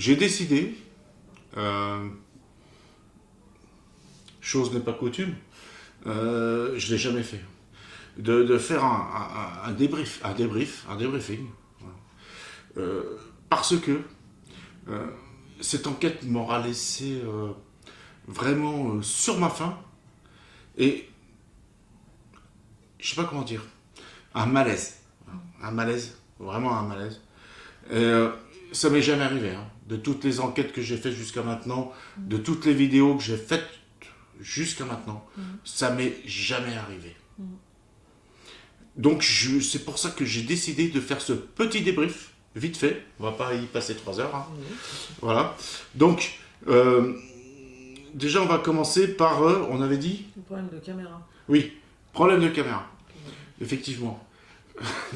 j'ai décidé, chose n'est pas coutume, je ne l'ai jamais fait, de faire un débriefing. Voilà. Parce que cette enquête m'aura laissé vraiment sur ma faim et je sais pas comment dire, un malaise, vraiment un malaise. Et ça m'est jamais arrivé, hein. De toutes les enquêtes que j'ai faites jusqu'à maintenant, de toutes les vidéos que j'ai faites jusqu'à maintenant, ça m'est jamais arrivé. Donc c'est pour ça que j'ai décidé de faire ce petit débrief, vite fait, on va pas y passer 3 heures. Hein. Voilà. Donc, déjà on va commencer par, on avait dit... Le problème de caméra. Oui, problème de caméra. Effectivement.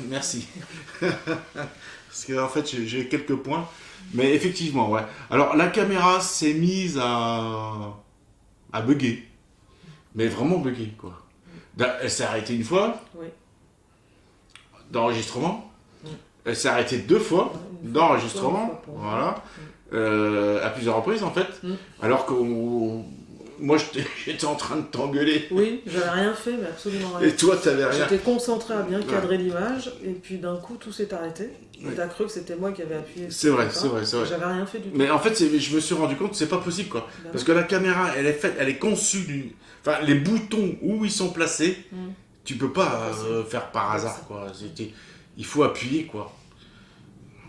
Merci. Parce qu'en fait, j'ai quelques points. Mais effectivement, ouais. Alors, la caméra s'est mise à bugger. Mais vraiment bugger, quoi. Elle s'est arrêtée une fois. Oui. D'enregistrement. Elle s'est arrêtée 2 fois d'enregistrement. Voilà. À plusieurs reprises, en fait. Alors que moi, j'étais en train de t'engueuler. Oui, j'avais rien fait, mais absolument rien. Et toi, t'avais rien. J'étais concentré à bien cadrer l'image, et puis d'un coup, tout s'est arrêté. Oui. Et t'as cru que c'était moi qui avais appuyé. C'est vrai. J'avais rien fait du tout. Mais en fait, je me suis rendu compte que c'est pas possible, quoi. Parce que la caméra, elle est conçue d'une... Enfin, les boutons où ils sont placés, tu peux pas faire par hasard, quoi. Il faut appuyer, quoi.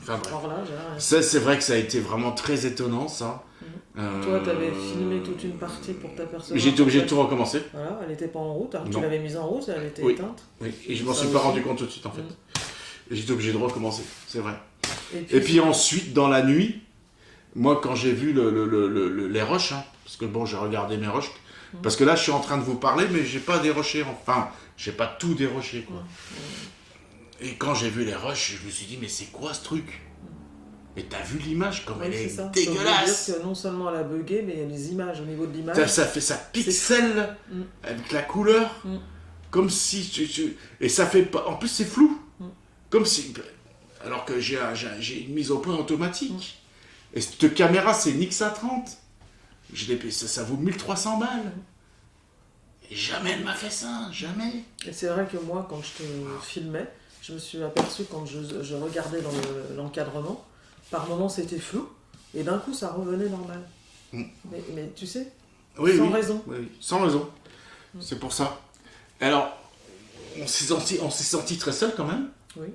Enfin bref. Alors là, j'ai rien. Ça, c'est vrai que ça a été vraiment très étonnant, ça. Toi, t'avais filmé toute une partie pour t'apercevoir. J'étais obligé de tout recommencer. Voilà, elle n'était pas en route. Alors Non. tu l'avais mise en route, elle était Oui. éteinte. Oui, et je m'en Ça suis pas aussi. rendu compte tout de suite, en fait. Et j'étais obligé de recommencer, c'est vrai. Et Et puis ensuite, dans la nuit, moi, quand j'ai vu les rushs, hein, parce que bon, j'ai regardé mes rushs, parce que là, je suis en train de vous parler, mais j'ai pas déroché, enfin, j'ai pas tout déroché, quoi. Et quand j'ai vu les rushs, je me suis dit, mais c'est quoi ce truc? Mais t'as vu l'image, comme elle est ça. dégueulasse. Ça veut dire que non seulement elle a bugué, mais les images, au niveau de l'image. Ça pixelle avec la couleur, comme si et ça fait pas. En plus, c'est flou, comme si. Alors que j'ai une mise au point automatique. Et cette caméra, c'est une XA30. Ça vaut 1300 balles. Et jamais elle m'a fait ça, jamais. Et c'est vrai que moi, quand je te filmais, je me suis aperçu quand je regardais dans l'encadrement, par moments c'était flou, et d'un coup ça revenait normal. Mais tu sais, sans raison. Oui, sans raison. C'est pour ça. Alors, on s'est senti très seul quand même. Oui.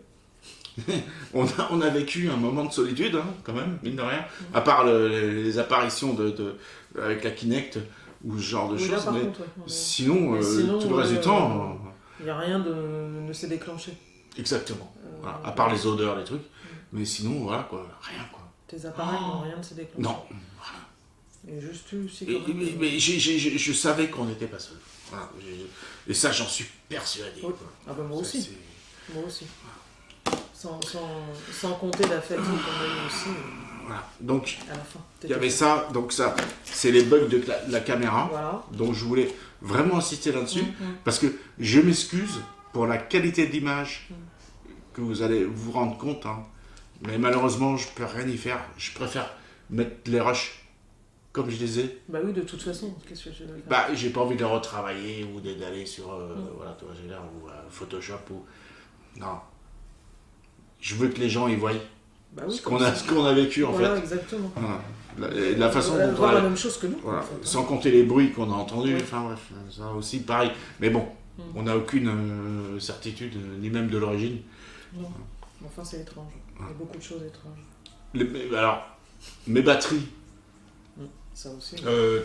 on a vécu un moment de solitude, hein, quand même, mine de rien. À part les apparitions avec la Kinect ou ce genre de choses. Là, par mais contre, ouais. sinon, sinon, tout le reste du temps. Il n'y a rien ne s'est déclenché. Exactement. Voilà. À part les odeurs, les trucs. Mais sinon, voilà, quoi, rien, quoi. Tes appareils n'ont rien ne s'est déclenché. Non. Et juste tu aussi, Et, quand même. mais je savais qu'on n'était pas seul. Voilà. Et ça, j'en suis persuadé. Oui. Quoi. Ah ben moi Ça, aussi. Moi aussi. Sans compter la fatigue qu'on a eu aussi voilà. Donc, à la fin. il y avait ça. Donc ça, c'est les bugs de la caméra. Voilà. Donc je voulais vraiment insister là-dessus. Parce que je m'excuse pour la qualité de l'image que vous allez vous rendre compte. Hein. Mais malheureusement, je peux rien y faire. Je préfère mettre les rushs comme je les ai. Bah oui, de toute façon, qu'est-ce que je veux faire? Bah, j'ai pas envie de les retravailler ou d'aller sur voilà, toi, j'ai l'air, ou Photoshop ou. Non. Je veux que les gens y voient Bah oui, ce qu'on a vécu en voilà, fait. exactement. Voilà. La façon dont voir la même chose que nous. voilà. En fait, hein. Sans compter les bruits qu'on a entendus, Oui. enfin bref, ça aussi pareil. Mais bon, on n'a aucune certitude, ni même de l'origine. Non. Enfin, c'est étrange. Il y a beaucoup de choses étranges. Alors, mes batteries. Ça aussi.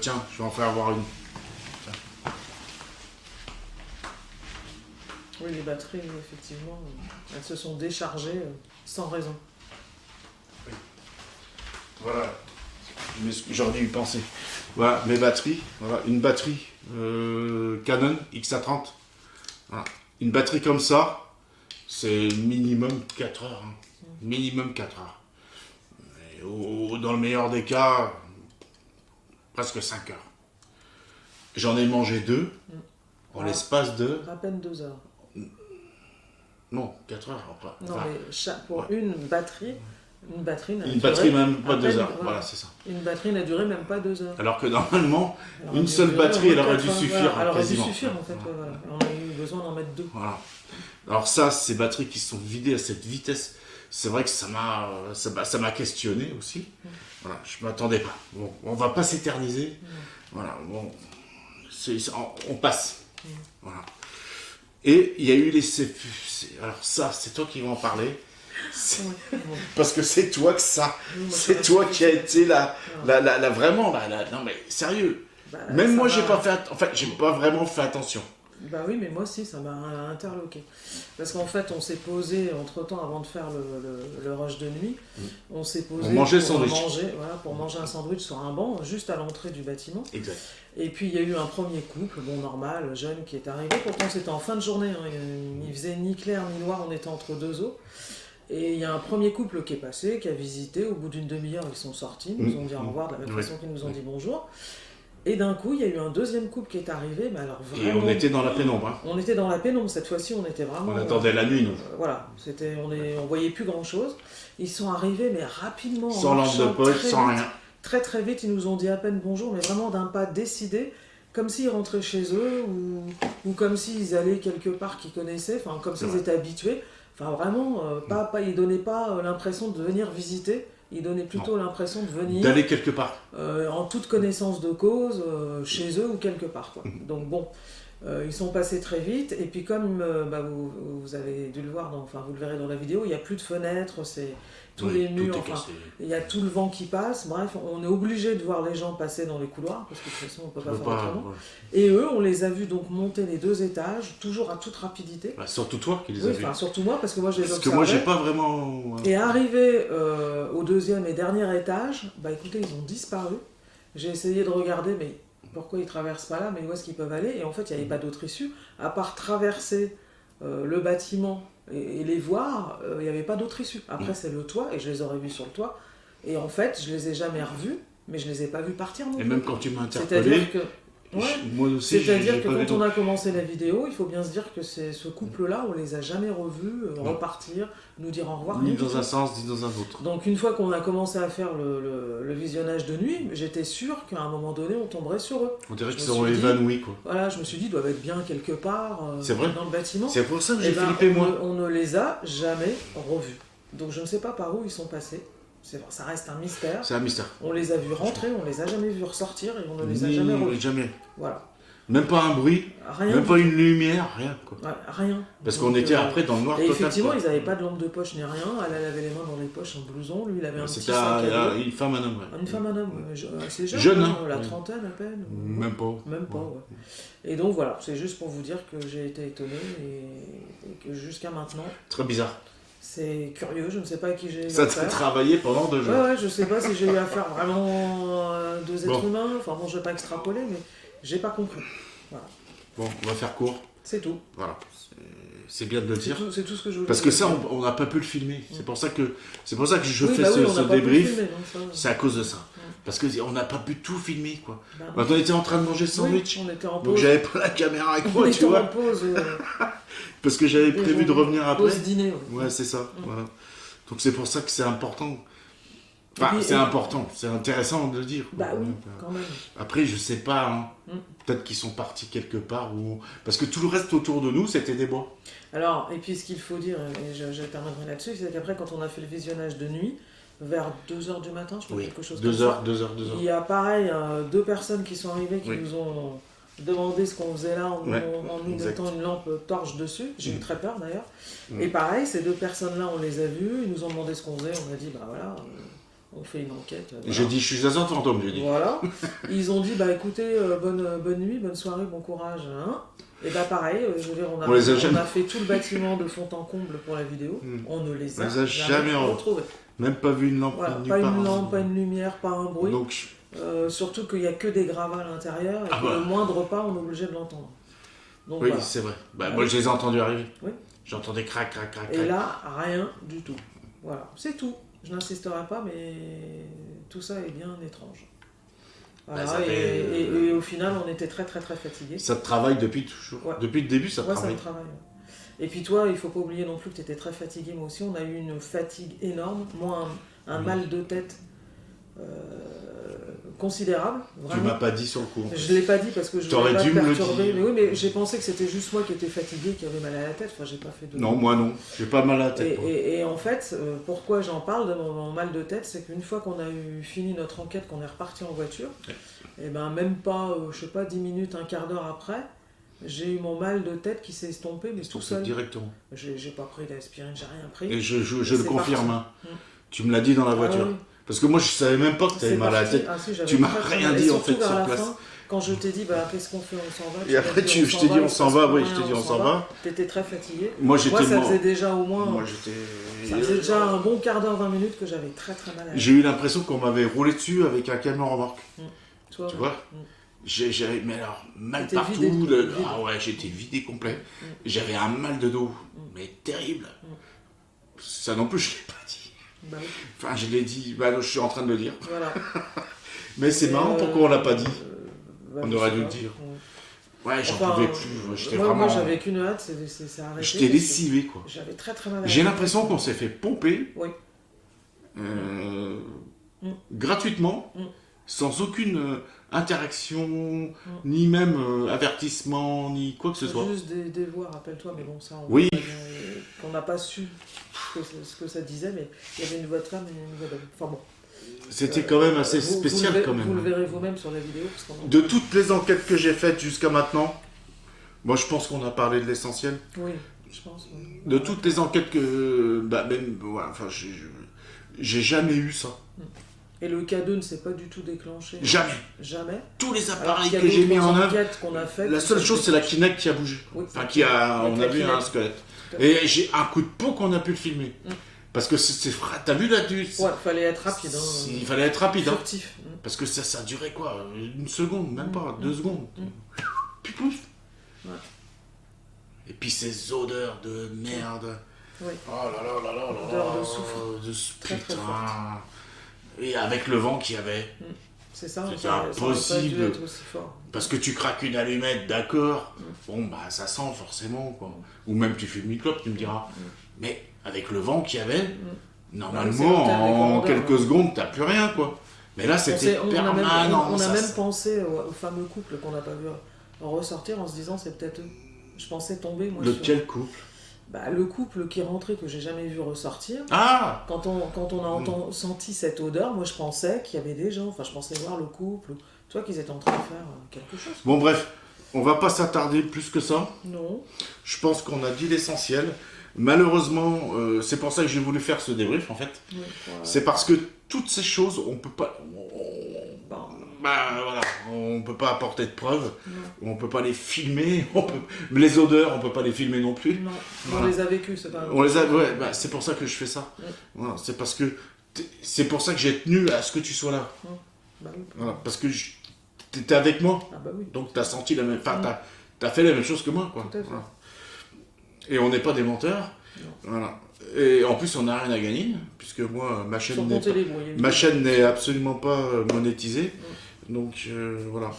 Tiens, je vais en faire avoir une. Oui, les batteries, effectivement, elles se sont déchargées sans raison. Voilà, j'aurais dû y penser. Voilà, mes batteries. Voilà, une batterie Canon XA30. Voilà. Une batterie comme ça, c'est minimum 4 heures. Hein. Minimum 4 heures. Et dans le meilleur des cas, presque 5 heures. J'en ai mangé 2 en l'espace de... À peine 2 heures. Non, 4 heures après. Non, Enfin, mais pour une batterie, Une batterie n'a Une batterie duré même pas à 2 peine, heures. voilà. Voilà, c'est ça. Une batterie n'a duré même pas 2 heures. Alors que normalement, Alors, une seule batterie, elle aurait dû suffire Elle aurait dû quasiment. suffire en fait. Voilà. On a eu besoin d'en mettre 2. Voilà. Alors ça, ces batteries qui sont vidées à cette vitesse, c'est vrai que ça m'a questionné aussi. Voilà, je m'attendais pas. Bon, on va pas s'éterniser. Voilà, bon, on passe. Voilà. Et il y a eu alors ça, c'est toi qui vas en parler. Parce que c'est toi que ça. C'est toi qui a été vraiment non mais sérieux. Même moi, j'ai pas vraiment fait attention. Bah oui, mais moi aussi, ça m'a interloqué. Parce qu'en fait, on s'est posé, entre-temps, avant de faire le rush de nuit, on s'est posé pour manger un sandwich sur un banc, juste à l'entrée du bâtiment. Exact. Et puis, il y a eu un premier couple, normal, jeune, qui est arrivé. Pourtant, c'était en fin de journée. Hein. Il faisait ni clair ni noir, on était entre deux eaux. Et il y a un premier couple qui est passé, qui a visité. Au bout d'une demi-heure, ils sont sortis, nous ont dit au revoir de la même façon qu'ils nous ont dit bonjour. Et d'un coup, il y a eu un deuxième couple qui est arrivé, mais alors vraiment... Et on était dans la pénombre. Hein. On était dans la pénombre, cette fois-ci, on était vraiment... On attendait la nuit, nous. Voilà, on voyait plus grand-chose. Ils sont arrivés, mais rapidement, sans lampe de poche, sans rien. Très très vite, ils nous ont dit à peine bonjour, mais vraiment d'un pas décidé, comme s'ils rentraient chez eux, ou comme s'ils allaient quelque part qu'ils connaissaient, enfin comme s'ils étaient habitués. Enfin vraiment, ils donnaient pas l'impression de venir visiter. Il donnait plutôt l'impression de venir... D'aller quelque part. En toute connaissance de cause, chez eux ou quelque part. Quoi. Donc bon, ils sont passés très vite. Et puis comme vous avez dû le voir, vous le verrez dans la vidéo, il n'y a plus de fenêtres, c'est tous les murs, il y a tout le vent qui passe. Bref, on est obligé de voir les gens passer dans les couloirs, parce que de toute façon, on ne peut pas faire autrement. Ouais. Et eux, on les a vus donc monter les 2 étages, toujours à toute rapidité. Bah, surtout toi qui les as vus. Surtout moi, parce que moi je les observais. Parce que moi, j'ai pas vraiment... Et arrivé au 2e et dernier étage, écoutez, ils ont disparu. J'ai essayé de regarder, mais pourquoi ils traversent pas là, mais où est-ce qu'ils peuvent aller? Et en fait, il n'y avait pas d'autre issue, à part traverser le bâtiment et les voir, il n'y avait pas d'autre issue. Après, c'est le toit, et je les aurais vus sur le toit. Et en fait, je les ai jamais revus, mais je les ai pas vus partir non plus. Et même quand tu m'as interpellé... C'est-à-dire que... moi aussi, c'est-à-dire que quand on a commencé la vidéo, il faut bien se dire que ce couple-là, on les a jamais revus repartir, nous dire au revoir. Ni dans un sens, ni dans un autre. Donc une fois qu'on a commencé à faire le visionnage de nuit, j'étais sûr qu'à un moment donné, on tomberait sur eux. On dirait qu'ils sont évanouis, quoi. Voilà, je me suis dit, ils doivent être bien quelque part dans le bâtiment. C'est pour ça que j'ai flippé, moi. On ne les a jamais revus. Donc je ne sais pas par où ils sont passés. Ça reste un mystère. C'est un mystère. On les a vus rentrer, on les a jamais vus ressortir et on ne les a jamais revus. Jamais. Voilà. Même pas un bruit, rien même pas une lumière, rien. Quoi. Ouais, rien. Parce qu'on était après dans le noir total. Et total. Effectivement, ils n'avaient pas de lampe de poche ni rien. Elle avait les mains dans les poches, un blouson. Lui, il avait un petit sac à dos. Une femme, un homme. Ouais. Une femme, un homme. Assez jeune, hein. La trentaine à peine. Même pas. Même pas, ouais. Et donc voilà, c'est juste pour vous dire que j'ai été étonné et que jusqu'à maintenant... Très bizarre. C'est curieux, je ne sais pas à qui j'ai eu affaire. Ça t'a travaillé pendant 2 jours. Ouais, je sais pas si j'ai eu affaire vraiment 2 êtres humains. Enfin bon, je vais pas extrapoler, mais j'ai pas compris. Voilà. Bon, on va faire court. C'est tout. Voilà. C'est bien de le dire. C'est tout ce que je voulais Parce que ça, on n'a pas pu le filmer. C'est pour ça que je fais ce débrief. C'est à cause de ça. Parce qu'on n'a pas pu tout filmer, quoi. On était en train de manger le sandwich. On était en pause. Donc j'avais pas la caméra avec moi, tu vois. On était en pause. Parce que j'avais prévu de revenir après. Pause dîner. Ouais, c'est ça. Voilà. Donc c'est pour ça que c'est important. Enfin, c'est important, c'est intéressant de le dire. Bah oui, quand même. Après, je sais pas, peut-être qu'ils sont partis quelque part, parce que tout le reste autour de nous, c'était des bois. Alors, et puis ce qu'il faut dire, et je terminerai là-dessus, c'est qu'après, quand on a fait le visionnage de nuit, vers 2h du matin, je crois, quelque chose comme ça. 2h. Il y a pareil, 2 personnes qui sont arrivées qui nous ont demandé ce qu'on faisait là en nous mettant une lampe torche dessus. J'ai eu très peur d'ailleurs. Et pareil, ces 2 personnes-là, on les a vues, ils nous ont demandé ce qu'on faisait, on a dit, voilà... On fait une enquête. Voilà. J'ai dit, je suis un fantôme, j'ai dit. Voilà. Ils ont dit, écoutez, bonne nuit, bonne soirée, bon courage. Hein. Et pareil, je veux dire, on a fait tout le bâtiment de fond en comble pour la vidéo. On ne les a jamais retrouvés. Même pas vu une lampe. Voilà, pas une lampe, pas une lumière, pas un bruit. Donc, surtout qu'il n'y a que des gravats à l'intérieur et que le moindre pas, on est obligé de l'entendre. Donc, oui, voilà. C'est vrai. Moi, je les ai entendus arriver. Oui. J'entendais crac, crac, crac. Et là, rien du tout. Voilà, c'est tout. Je n'insisterai pas, mais tout ça est bien étrange. Voilà, et au final, on était très très très fatigués. Ça te travaille depuis toujours. Depuis le début, ça te travaille. Ça me travaille. Et puis toi, il faut pas oublier non plus que tu étais très fatigué, moi aussi. On a eu une fatigue énorme, moi un mal de tête considérable. Tu m'as pas dit sur le coup. Je l'ai pas dit parce que je voulais pas dû te me le perturber. dire. Mais oui, mais j'ai pensé que c'était juste moi qui étais fatigué, qui avait mal à la tête. Enfin, j'ai pas fait de... Non, moi non. J'ai pas mal à la tête. Et en fait, pourquoi j'en parle de mon mal de tête, c'est qu'une fois qu'on a fini notre enquête, qu'on est reparti en voiture, et ben même pas, je sais pas, 10 minutes, un quart d'heure après, j'ai eu mon mal de tête qui s'est estompé, mais tout seul. Directement. J'ai pas pris d'aspirine, j'ai rien pris. Et je le confirme. Hein. Mm. Tu me l'as dit dans la voiture. Ah, oui. Parce que moi, je savais même pas que tu avais mal à la tête. Ah, si, tu m'as rien dit en fait vers sur la place. Fin, quand je t'ai dit, bah, qu'est-ce qu'on fait, on s'en va. Et après, je t'ai dit, on s'en va. Oui, je t'ai dit, on s'en va. T'étais très fatigué. Moi, j'étais ça faisait déjà au moins. Moi, j'étais. Ça faisait déjà un bon quart d'heure, 20 minutes que j'avais très très mal à la tête. J'ai eu l'impression qu'on m'avait roulé dessus avec un camion remorque. Tu vois J'avais mais alors mal partout. Vidé. Ah ouais, j'étais vidé complet. J'avais un mal de dos, mais terrible. Ça non plus, je l'ai pas dit. Bah oui. Enfin, je l'ai dit. Bah, je suis en train de le dire. Voilà. Mais c'est marrant, pourquoi on l'a pas dit on aurait dû le dire. Ouais, j'en pouvais plus. J'étais vraiment. Moi, j'avais qu'une hâte, c'est arrêté. J'étais lessivé, quoi. J'avais très très mal à la tête. J'ai l'impression qu'on s'est fait pomper. Oui. Gratuitement, sans aucune interaction, ni même avertissement, ni quoi que ce soit. Juste des voix, rappelle-toi, mais bon, ça, on n'a pas su ce que ça disait, mais il y avait une voix de femme et une voix d'homme. Enfin bon. C'était quand même assez spécial, quand même. Vous le verrez vous-même sur la vidéo. De toutes les enquêtes que j'ai faites jusqu'à maintenant, moi je pense qu'on a parlé de l'essentiel. Oui, je pense. Oui. De toutes les enquêtes que... j'ai jamais eu ça. Et le K2 ne s'est pas du tout déclenché. Jamais. Tous les appareils que j'ai mis en œuvre, la seule chose c'est la Kinect qui a bougé. Oui, enfin, on a vu un squelette. Et j'ai un coup de peau qu'on a pu le filmer. Parce que t'as vu là-dessus. Ouais, il fallait être rapide. Il fallait être rapide. Furtif. Parce que ça durait quoi 1 seconde, même pas, 2 secondes. Puis pouf. Ouais. Et puis ces odeurs de merde. Oui. Oh là là là là là. Odeurs de soufre. Très, putain. Très forte. Et avec le vent qu'il y avait. C'est ça. C'était impossible. Ça aurait pas dû être aussi fort. Parce que tu craques une allumette, d'accord. Bon, bah ça sent forcément, quoi. Ou même tu fumes une clope, tu me diras. Mais avec le vent qu'il y avait, normalement, en quelques secondes, t'as plus rien, quoi. Mais là, c'était permanent. On a même pensé au fameux couple qu'on n'a pas vu ressortir en se disant, c'est peut-être eux. Je pensais tomber, moi. Lequel couple ? Bah, le couple qui est rentré, que j'ai jamais vu ressortir. Ah ! Quand on a senti cette odeur, moi je pensais qu'il y avait des gens, enfin je pensais voir le couple, tu vois qu'ils étaient en train de faire quelque chose. Bon bref, on va pas s'attarder plus que ça. Non. Je pense qu'on a dit l'essentiel. Malheureusement, c'est pour ça que j'ai voulu faire ce débrief en fait. Oui, voilà. C'est parce que toutes ces choses, on peut pas... on peut pas apporter de preuves, on peut pas les filmer, les odeurs, on peut pas les filmer non plus. Non, voilà. On les a vécues, c'est pas... c'est pour ça que je fais ça. Voilà, c'est pour ça que j'ai tenu à ce que tu sois là. Bah oui. Voilà, parce que t'étais avec moi, donc t'as senti la même... Enfin, t'as fait la même chose que moi, quoi. Tout à fait. Voilà. Et on n'est pas des menteurs. Voilà. Et en plus, on n'a rien à gagner, puisque moi, ma chaîne n'est absolument pas monétisée. Donc, voilà.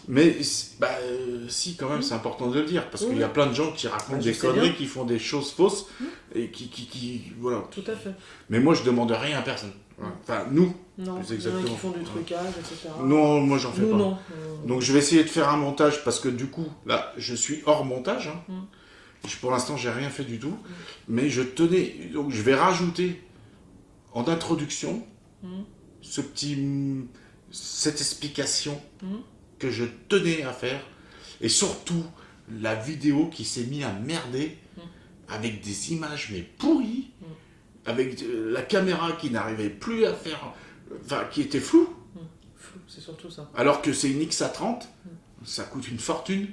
Mais, si, quand même, c'est important de le dire, parce qu'il y a plein de gens qui racontent des conneries, qui font des choses fausses, et qui voilà. Tout à fait. Mais moi, je demande rien à personne. Voilà. Enfin, nous, plus exactement. Qui font du trucage, etc. Non, moi, j'en fais pas. Non. Donc, je vais essayer de faire un montage, parce que du coup, là, je suis hors montage, hein. Pour l'instant, j'ai rien fait du tout, mais je tenais, donc je vais rajouter en introduction cette explication que je tenais à faire, et surtout la vidéo qui s'est mise à merder avec des images mais pourries, avec la caméra qui n'arrivait plus à faire, enfin qui était floue. Flou, c'est surtout ça. Alors que c'est une XA30, ça coûte une fortune.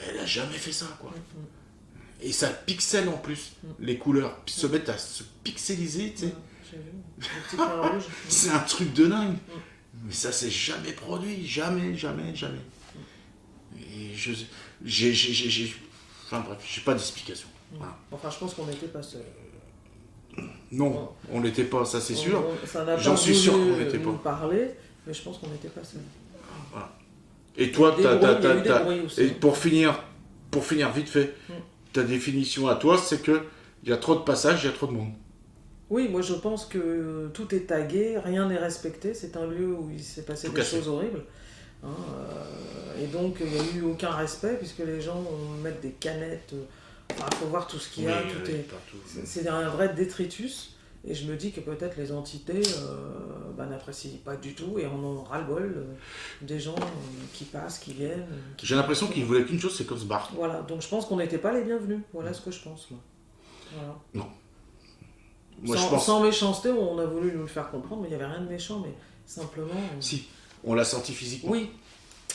Elle a jamais fait ça, quoi. Et ça pixelle en plus, les couleurs. Puis se mettent à se pixeliser, tu sais. C'est un truc de dingue. Mais ça s'est jamais produit. Jamais. Et enfin bref, j'ai pas d'explication. Voilà. Enfin, je pense qu'on n'était pas seuls. Non, on n'était pas, ça c'est sûr. J'en suis sûr qu'on n'était pas. Parler, mais je pense qu'on n'était pas seuls. Voilà. Et toi, et pour finir vite fait, ta définition à toi, c'est que il y a trop de passages, il y a trop de monde. Oui, moi je pense que tout est tagué, rien n'est respecté. C'est un lieu où il s'est passé Tout des cassé. choses horribles. Hein, et donc il n'y a eu aucun respect puisque les gens mettent des canettes. Enfin, il faut voir tout ce qu'il y a. Tout est, partout. c'est un vrai détritus. Et je me dis que peut-être les entités n'apprécient pas du tout et en ont ras-le-bol des gens qui passent, qui viennent. J'ai l'impression qu'ils voulaient qu'une chose, c'est qu'on se barre. Voilà, donc je pense qu'on n'était pas les bienvenus. Voilà ce que je pense. Moi. Voilà. Non. Moi, sans, je pense... sans méchanceté, on a voulu nous le faire comprendre, mais il n'y avait rien de méchant, mais simplement... Si, on l'a senti physiquement. Oui,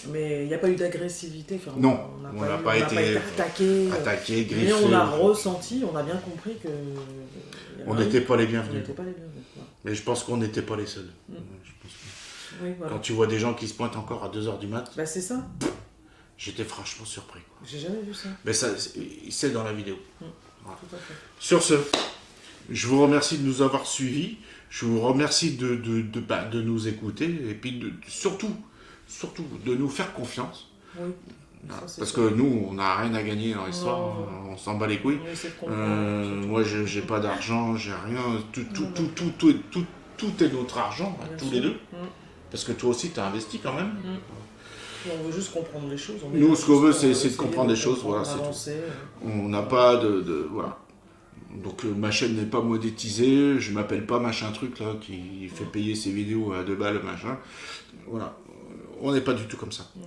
mais il n'y a pas eu d'agressivité. Enfin, Non, on on n'a n'a pas été attaqué. Attaqué, griffé. Mais on a ressenti, on a bien compris que... On n'était pas les On bienvenus. n'était pas les bienvenus. Voilà. Mais je pense qu'on n'était pas les seuls. Mm. Je pense que... Oui, voilà. Quand tu vois des gens qui se pointent encore à 2h du mat, Bah c'est ça, j'étais franchement surpris. Quoi. j'ai jamais vu ça. Mais ça, c'est dans la vidéo. Voilà. Tout à fait. Sur ce, je vous remercie de nous avoir suivis. Je vous remercie de nous écouter et puis surtout de nous faire confiance. Oui. Voilà. Ça, c'est Parce sûr. que nous, on n'a rien à gagner dans l'histoire. Non. On s'en bat les couilles. On essaie de comprendre. surtout. Moi, j'ai pas d'argent, j'ai rien. Tout est notre argent, Bien tous sûr. les deux. Mm. Parce que toi aussi, tu as investi quand même. Et on veut juste comprendre les choses. Nous, ce qu'on veut, c'est essayer de comprendre les choses, voilà, c'est tout. avancer. On n'a pas voilà. Donc ma chaîne n'est pas monétisée, je m'appelle pas machin truc là qui fait payer ses vidéos à 2 balles machin. Voilà. On n'est pas du tout comme ça. Non.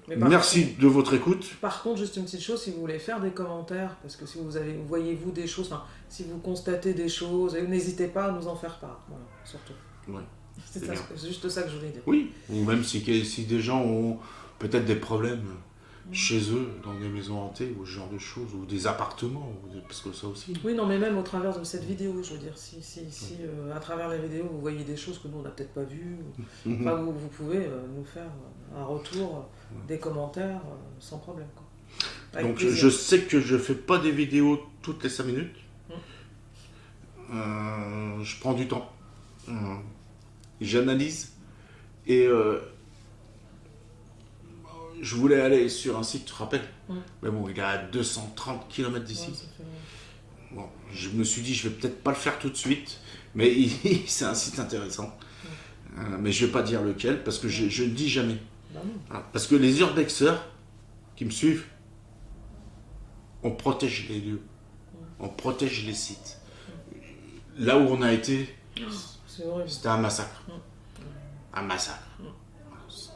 Mais par Merci de votre écoute. Par contre, juste une petite chose, si vous voulez faire des commentaires, parce que si vous voyez-vous des choses, enfin, si vous constatez des choses, n'hésitez pas à nous en faire part. Voilà, surtout. Ouais. C'est C'est ça, bien. c'est juste ça que je voulais dire. Oui. Ou même si des gens ont peut-être des problèmes chez eux, dans des maisons hantées, ou ce genre de choses, ou des appartements, parce que ça aussi. Oui, non, mais même au travers de cette vidéo, je veux dire, si à travers la vidéo, vous voyez des choses que nous, on n'a peut-être pas vues, enfin, vous pouvez nous faire un retour, des commentaires, sans problème. Quoi. Avec Donc plaisir. je sais que je fais pas des vidéos toutes les 5 minutes. Je prends du temps. J'analyse. Et je voulais aller sur un site, tu te rappelles? Mais bon, il est à 230 km d'ici. Ouais, ça fait- Bon, je me suis dit, je vais peut-être pas le faire tout de suite. Mais c'est un site intéressant. Mais je vais pas dire lequel, parce que je ne dis jamais. Bah non. Voilà. Parce que les urbexeurs qui me suivent, on protège les lieux, on protège les sites. Là où on a été, C'est horrible. c'était un massacre. Un massacre.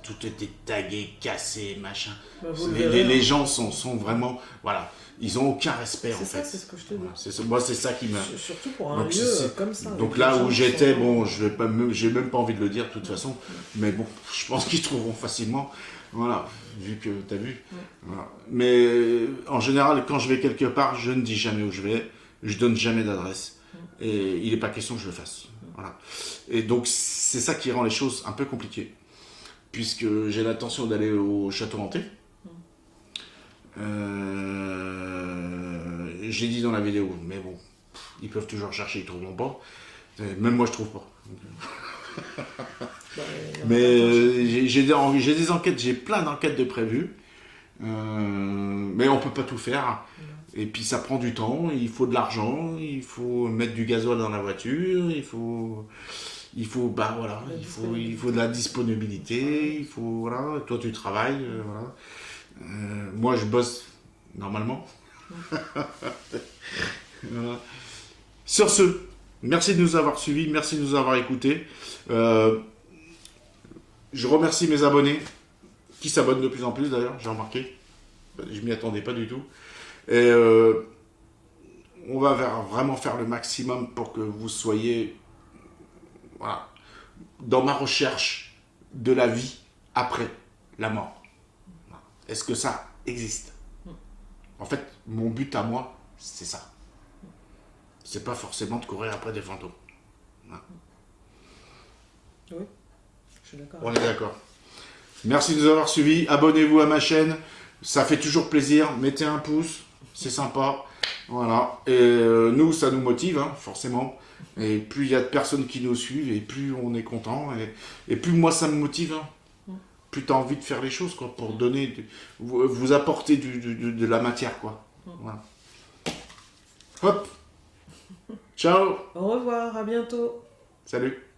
Tout était tagué, cassé, machin. Bah, vous le verrez, Les hein. gens sont vraiment... Voilà, ils ont aucun respect en C'est ça, fait. c'est ce que je te dis. Voilà, moi, c'est ça qui me... Surtout pour un Donc, lieu c'est- comme ça. Donc avec là des gens où qui j'étais, sont- bon, j'ai même pas envie de le dire de toute façon, mais bon, je pense qu'ils trouveront facilement, voilà, vu que t'as vu. Voilà. Mais en général, quand je vais quelque part, je ne dis jamais où je vais, je donne jamais d'adresse, et il n'est pas question que je le fasse. Voilà. Et donc c'est ça qui rend les choses un peu compliquées, puisque j'ai l'intention d'aller au château hanté. J'ai dit dans la vidéo, mais bon, ils peuvent toujours chercher, ils trouveront pas. Même moi, je trouve pas. Bah, Mais j'ai des enquêtes, j'ai plein d'enquêtes de prévues. Mais on peut pas tout faire. Et puis ça prend du temps, il faut de l'argent, il faut mettre du gasoil dans la voiture, il faut bah voilà, il faut de la disponibilité, il faut voilà, toi tu travailles, voilà. Moi je bosse normalement. Voilà. Sur ce, merci de nous avoir suivis, merci de nous avoir écoutés. Je remercie mes abonnés qui s'abonnent de plus en plus d'ailleurs, j'ai remarqué. Je m'y attendais pas du tout. Et on va vraiment faire le maximum pour que vous soyez voilà, dans ma recherche de la vie après la mort. Est-ce que ça existe? En fait, mon but à moi, c'est ça. C'est pas forcément de courir après des fantômes. Voilà. Oui, je suis d'accord. On est d'accord. Merci de nous avoir suivis. Abonnez-vous à ma chaîne. Ça fait toujours plaisir. Mettez un pouce. C'est sympa. Voilà. Et nous, ça nous motive, hein, forcément. Et plus il y a de personnes qui nous suivent, et plus on est content. Et plus moi, ça me motive. Hein. Plus tu as envie de faire les choses, quoi, pour donner, vous apporter de la matière, quoi. Voilà. Hop. Ciao. Au revoir, à bientôt. Salut.